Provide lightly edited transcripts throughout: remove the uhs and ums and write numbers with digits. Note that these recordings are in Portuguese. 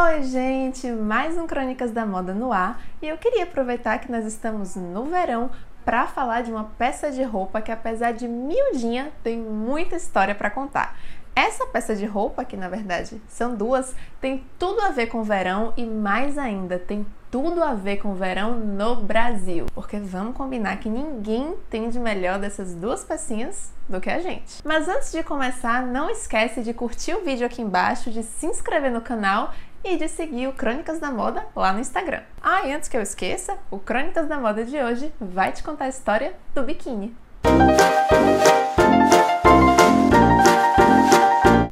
Oi gente, mais um Crônicas da Moda no ar e eu queria aproveitar que nós estamos no verão para falar de uma peça de roupa que, apesar de miudinha, tem muita história para contar. Essa peça de roupa, que na verdade são duas, tem tudo a ver com o verão e mais ainda, tem tudo a ver com o verão no Brasil. Porque vamos combinar que ninguém entende melhor dessas duas pecinhas do que a gente. Mas antes de começar, não esquece de curtir o vídeo aqui embaixo, de se inscrever no canal e de seguir o Crônicas da Moda lá no Instagram. Ah, e antes que eu esqueça, o Crônicas da Moda de hoje vai te contar a história do biquíni.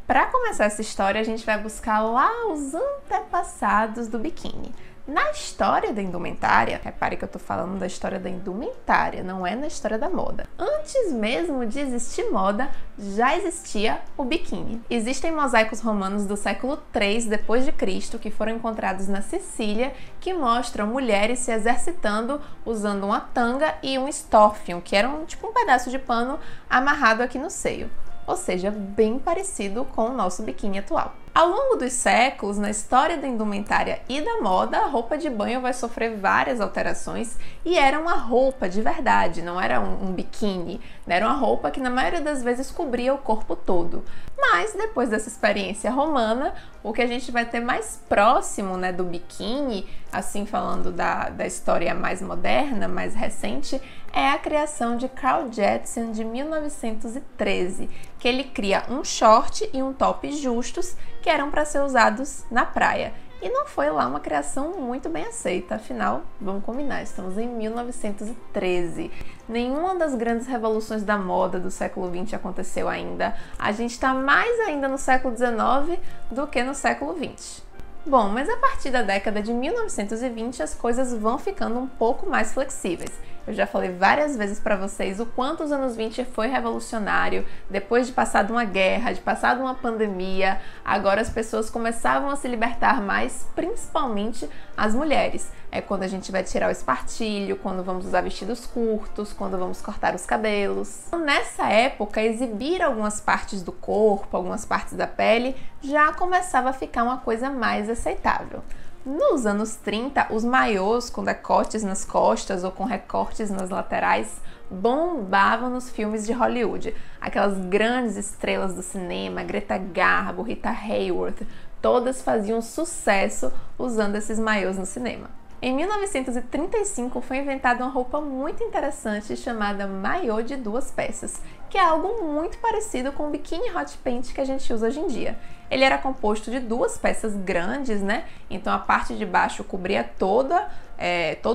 Para começar essa história, a gente vai buscar lá os antepassados do biquíni. Na história da indumentária, repare que eu tô falando da história da indumentária, não é na história da moda. Antes mesmo de existir moda, já existia o biquíni. Existem mosaicos romanos do século III depois de Cristo que foram encontrados na Sicília, que mostram mulheres se exercitando usando uma tanga e um stoffium, que era tipo um pedaço de pano amarrado aqui no seio. Ou seja, bem parecido com o nosso biquíni atual. Ao longo dos séculos, na história da indumentária e da moda, a roupa de banho vai sofrer várias alterações e era uma roupa de verdade, não era um biquíni, era uma roupa que na maioria das vezes cobria o corpo todo. Mas depois dessa experiência romana, o que a gente vai ter mais próximo, do biquíni, assim falando da história mais moderna, mais recente, é a criação de Carl Jepsen de 1913, que ele cria um short e um top justos que eram para ser usados na praia. E não foi lá uma criação muito bem aceita, afinal, vamos combinar, estamos em 1913. Nenhuma das grandes revoluções da moda do século XX aconteceu ainda. A gente está mais ainda no século XIX do que no século XX. Bom, mas a partir da década de 1920 as coisas vão ficando um pouco mais flexíveis. Eu já falei várias vezes para vocês o quanto os anos 20 foi revolucionário. Depois de passar de uma guerra, de passar de uma pandemia, agora as pessoas começavam a se libertar mais, principalmente as mulheres. É quando a gente vai tirar o espartilho, quando vamos usar vestidos curtos, quando vamos cortar os cabelos. Nessa época, exibir algumas partes do corpo, algumas partes da pele, já começava a ficar uma coisa mais aceitável. Nos anos 30, os maiôs com decotes nas costas ou com recortes nas laterais bombavam nos filmes de Hollywood. Aquelas grandes estrelas do cinema, Greta Garbo, Rita Hayworth, todas faziam sucesso usando esses maiôs no cinema. Em 1935 foi inventada uma roupa muito interessante chamada maiô de duas peças, que é algo muito parecido com o biquíni hot pant que a gente usa hoje em dia. Ele era composto de duas peças grandes, Então a parte de baixo cobria todo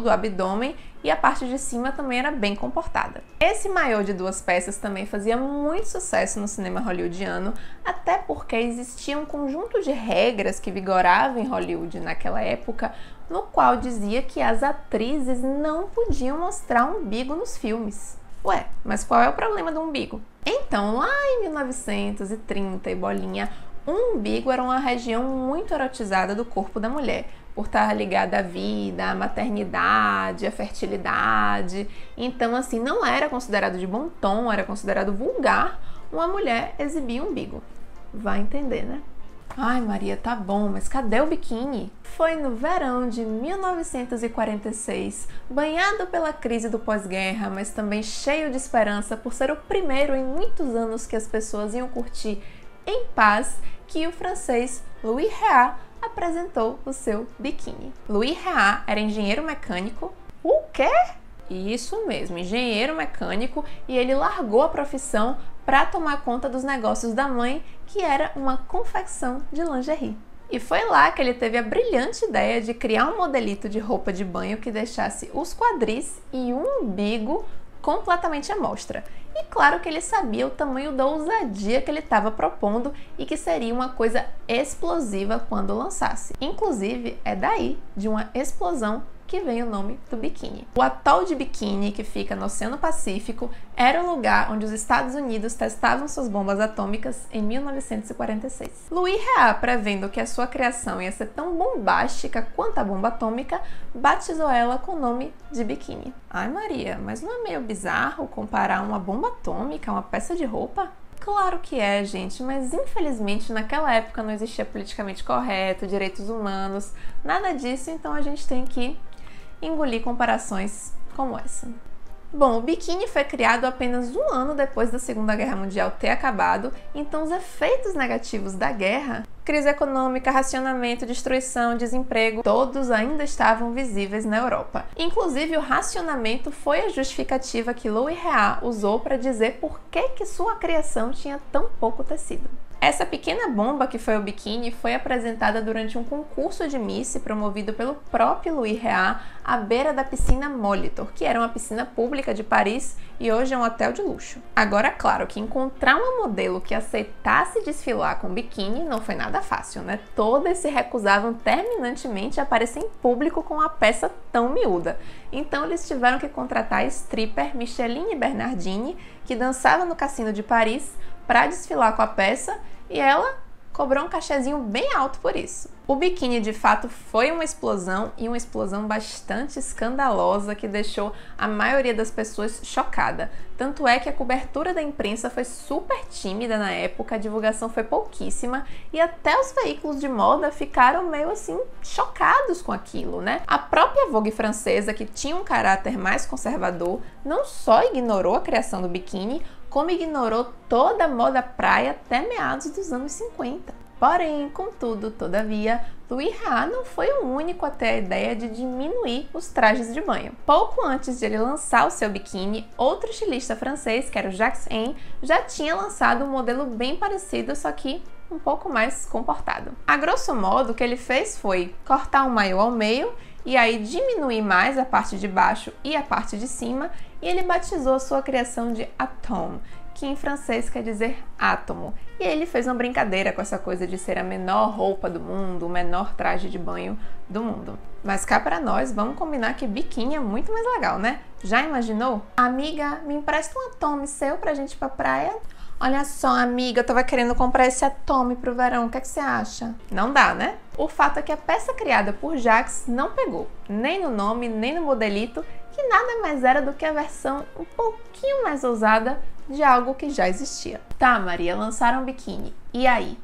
o abdômen e a parte de cima também era bem comportada. Esse maiô de duas peças também fazia muito sucesso no cinema hollywoodiano, até porque existia um conjunto de regras que vigorava em Hollywood naquela época, no qual dizia que as atrizes não podiam mostrar umbigo nos filmes. Ué, mas qual é o problema do umbigo? Então, lá em 1930 e bolinha, o umbigo era uma região muito erotizada do corpo da mulher, por estar ligada à vida, à maternidade, à fertilidade. Então, assim, não era considerado de bom tom, era considerado vulgar uma mulher exibir o umbigo. Vai entender, né? Ai, Maria, tá bom, mas cadê o biquíni? Foi no verão de 1946, banhado pela crise do pós-guerra, mas também cheio de esperança por ser o primeiro em muitos anos que as pessoas iam curtir em paz, que o francês Louis Réat apresentou o seu biquíni. Louis Réat era engenheiro mecânico. O quê? Isso mesmo, engenheiro mecânico, e ele largou a profissão para tomar conta dos negócios da mãe, que era uma confecção de lingerie. E foi lá que ele teve a brilhante ideia de criar um modelito de roupa de banho que deixasse os quadris e o umbigo completamente à mostra. E claro que ele sabia o tamanho da ousadia que ele estava propondo e que seria uma coisa explosiva quando lançasse. Inclusive, é daí, de uma explosão, que vem o nome do biquíni. O atol de Bikini, que fica no Oceano Pacífico, era o lugar onde os Estados Unidos testavam suas bombas atômicas em 1946. Louis Réat, prevendo que a sua criação ia ser tão bombástica quanto a bomba atômica, batizou ela com o nome de biquíni. Ai Maria, mas não é meio bizarro comparar uma bomba atômica a uma peça de roupa? Claro que é, gente, mas infelizmente naquela época não existia politicamente correto, direitos humanos, nada disso, então a gente tem que engolir comparações como essa. Bom, o biquíni foi criado apenas um ano depois da Segunda Guerra Mundial ter acabado, então os efeitos negativos da guerra, crise econômica, racionamento, destruição, desemprego, todos ainda estavam visíveis na Europa. Inclusive, o racionamento foi a justificativa que Louis Réat usou para dizer por que sua criação tinha tão pouco tecido. Essa pequena bomba que foi o biquíni foi apresentada durante um concurso de Miss promovido pelo próprio Louis Réat à beira da piscina Molitor, que era uma piscina pública de Paris e hoje é um hotel de luxo. Agora, claro que encontrar uma modelo que aceitasse desfilar com biquíni não foi nada fácil, né? Todas se recusavam terminantemente a aparecer em público com uma peça tão miúda. Então eles tiveram que contratar a stripper Micheline Bernardini, que dançava no Cassino de Paris, para desfilar com a peça, e ela cobrou um cachezinho bem alto por isso. O biquíni de fato foi uma explosão, e uma explosão bastante escandalosa que deixou a maioria das pessoas chocada. Tanto é que a cobertura da imprensa foi super tímida na época, a divulgação foi pouquíssima e até os veículos de moda ficaram meio assim chocados com aquilo, né? A própria Vogue francesa, que tinha um caráter mais conservador, não só ignorou a criação do biquíni, como ignorou toda a moda praia até meados dos anos 50. Porém, contudo, todavia, Louis Réat não foi o único a ter a ideia de diminuir os trajes de banho. Pouco antes de ele lançar o seu biquíni, outro estilista francês, que era o Jacques M, já tinha lançado um modelo bem parecido, só que um pouco mais comportado. A grosso modo, o que ele fez foi cortar o maiô ao meio e aí diminuir mais a parte de baixo e a parte de cima, e ele batizou a sua criação de Atome, que em francês quer dizer átomo. E ele fez uma brincadeira com essa coisa de ser a menor roupa do mundo, o menor traje de banho do mundo. Mas cá pra nós, vamos combinar que biquíni é muito mais legal, né? Já imaginou? Amiga, me empresta um Atome seu pra gente ir pra praia? Olha só, amiga, eu tava querendo comprar esse Atome pro verão, o que é que você acha? Não dá, né? O fato é que a peça criada por Jacques não pegou, nem no nome, nem no modelito, que nada mais era do que a versão um pouquinho mais ousada de algo que já existia. Tá, Maria, lançaram biquíni. E aí?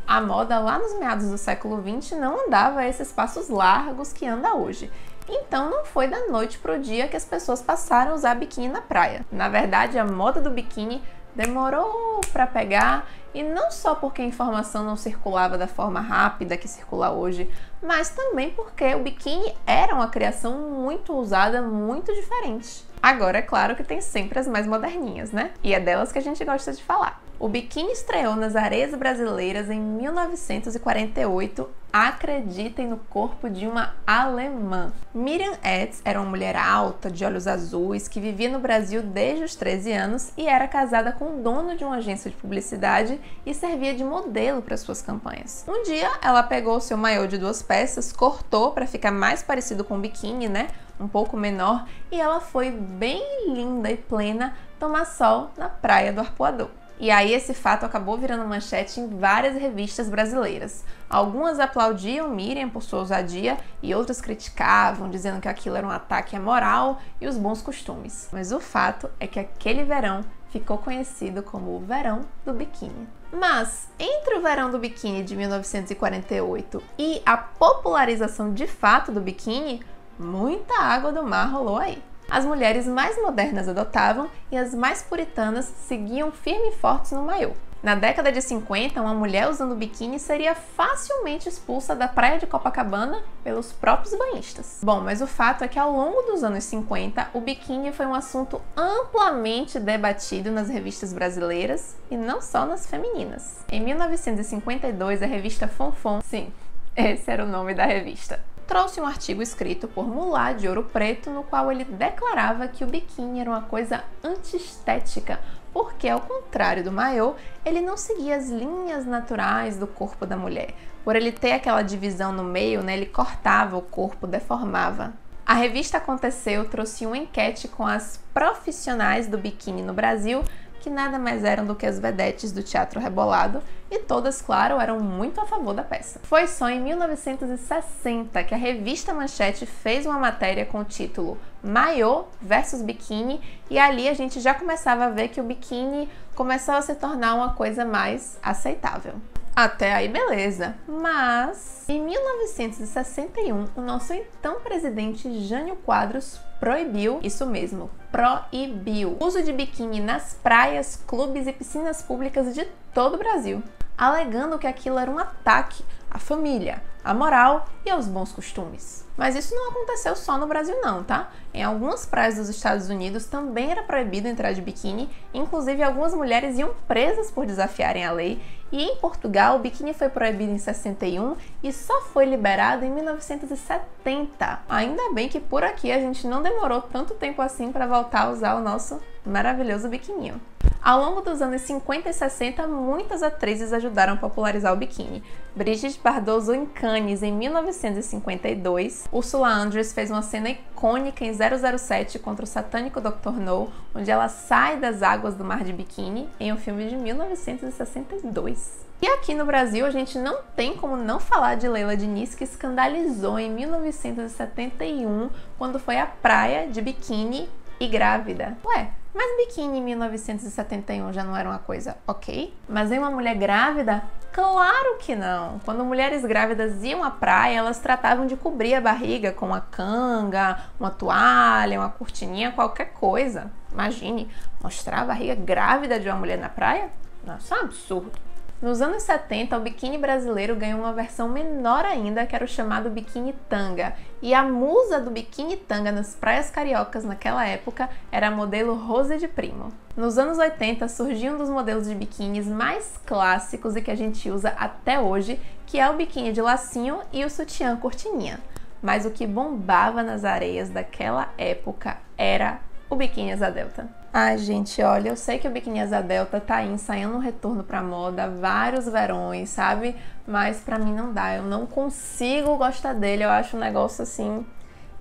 A moda lá nos meados do século XX não andava a esses passos largos que anda hoje. Então não foi da noite pro dia que as pessoas passaram a usar biquíni na praia. Na verdade, a moda do biquíni demorou para pegar, e não só porque a informação não circulava da forma rápida que circula hoje, mas também porque o biquíni era uma criação muito ousada, muito diferente. Agora, é claro que tem sempre as mais moderninhas, né? E é delas que a gente gosta de falar. O biquíni estreou nas areias brasileiras em 1948, acreditem no corpo de uma alemã. Miriam Etz era uma mulher alta, de olhos azuis, que vivia no Brasil desde os 13 anos e era casada com o dono de uma agência de publicidade e servia de modelo para suas campanhas. Um dia, ela pegou seu maiô de 2 peças, cortou para ficar mais parecido com o biquíni, né? Um pouco menor, e ela foi bem linda e plena tomar sol na praia do Arpoador. E aí esse fato acabou virando manchete em várias revistas brasileiras. Algumas aplaudiam Miriam por sua ousadia e outras criticavam, dizendo que aquilo era um ataque à moral e os bons costumes. Mas o fato é que aquele verão ficou conhecido como o verão do biquíni. Mas entre o verão do biquíni de 1948 e a popularização de fato do biquíni, muita água do mar rolou aí. As mulheres mais modernas adotavam e as mais puritanas seguiam firme e fortes no maiô. Na década de 50, uma mulher usando biquíni seria facilmente expulsa da praia de Copacabana pelos próprios banhistas. Bom, mas o fato é que ao longo dos anos 50, o biquíni foi um assunto amplamente debatido nas revistas brasileiras e não só nas femininas. Em 1952, a revista Fonfon, sim, esse era o nome da revista, trouxe um artigo escrito por Mulá de Ouro Preto, no qual ele declarava que o biquíni era uma coisa antiestética, porque, ao contrário do maiô, ele não seguia as linhas naturais do corpo da mulher. Por ele ter aquela divisão no meio, né, ele cortava o corpo, deformava. A revista Aconteceu trouxe uma enquete com as profissionais do biquíni no Brasil que nada mais eram do que as vedetes do teatro rebolado, e todas, claro, eram muito a favor da peça. Foi só em 1960 que a revista Manchete fez uma matéria com o título Maiô versus Biquíni, e ali a gente já começava a ver que o biquíni começou a se tornar uma coisa mais aceitável. Até aí beleza, mas em 1961 o nosso então presidente Jânio Quadros proibiu, isso mesmo, proibiu, o uso de biquíni nas praias, clubes e piscinas públicas de todo o Brasil, alegando que aquilo era um ataque à família, à moral e aos bons costumes. Mas isso não aconteceu só no Brasil não, tá? Em algumas praias dos Estados Unidos também era proibido entrar de biquíni, inclusive algumas mulheres iam presas por desafiarem a lei, e em Portugal o biquíni foi proibido em 61 e só foi liberado em 1970. Ainda bem que por aqui a gente não demorou tanto tempo assim para voltar a usar o nosso maravilhoso biquininho. Ao longo dos anos 50 e 60, muitas atrizes ajudaram a popularizar o biquíni. Brigitte Bardot em Cannes em 1952, Ursula Andress fez uma cena icônica em 007 contra o satânico Dr. No, onde ela sai das águas do mar de biquíni em um filme de 1962. E aqui no Brasil a gente não tem como não falar de Leila Diniz, que escandalizou em 1971 quando foi à praia de biquíni e grávida. Ué, mas biquíni em 1971 já não era uma coisa ok? Mas em uma mulher grávida? Claro que não! Quando mulheres grávidas iam à praia, elas tratavam de cobrir a barriga com uma canga, uma toalha, uma cortininha, qualquer coisa. Imagine, mostrar a barriga grávida de uma mulher na praia? Nossa, é um absurdo! Nos anos 70, o biquíni brasileiro ganhou uma versão menor ainda, que era o chamado biquíni tanga. E a musa do biquíni tanga nas praias cariocas naquela época era a modelo Rose de Primo. Nos anos 80, surgiu um dos modelos de biquínis mais clássicos e que a gente usa até hoje, que é o biquíni de lacinho e o sutiã cortininha. Mas o que bombava nas areias daquela época era o biquíni asa delta. Ai, gente, olha, eu sei que o biquíni asa delta tá aí ensaiando um retorno pra moda, vários verões, sabe? Mas pra mim não dá, eu não consigo gostar dele, eu acho um negócio assim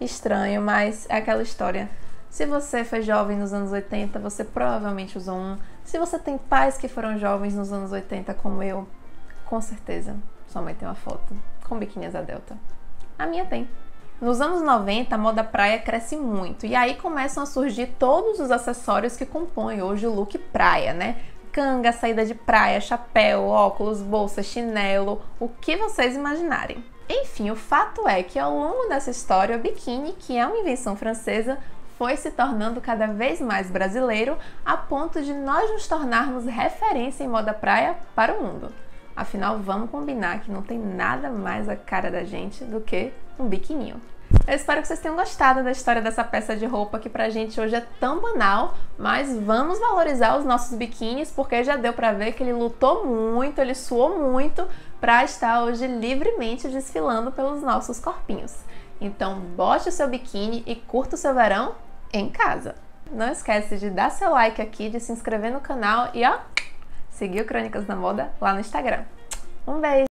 estranho, mas é aquela história. Se você foi jovem nos anos 80, você provavelmente usou um. Se você tem pais que foram jovens nos anos 80 como eu, com certeza sua mãe tem uma foto com biquíni asa delta. A minha tem. Nos anos 90, a moda praia cresce muito, e aí começam a surgir todos os acessórios que compõem hoje o look praia, né? Canga, saída de praia, chapéu, óculos, bolsa, chinelo, o que vocês imaginarem. Enfim, o fato é que ao longo dessa história, o biquíni, que é uma invenção francesa, foi se tornando cada vez mais brasileiro, a ponto de nós nos tornarmos referência em moda praia para o mundo. Afinal, vamos combinar que não tem nada mais a cara da gente do que um biquininho. Eu espero que vocês tenham gostado da história dessa peça de roupa que pra gente hoje é tão banal, mas vamos valorizar os nossos biquínis, porque já deu pra ver que ele lutou muito, ele suou muito pra estar hoje livremente desfilando pelos nossos corpinhos. Então bote o seu biquíni e curta o seu verão em casa. Não esquece de dar seu like aqui, de se inscrever no canal e ó, seguir o Crônicas da Moda lá no Instagram. Um beijo!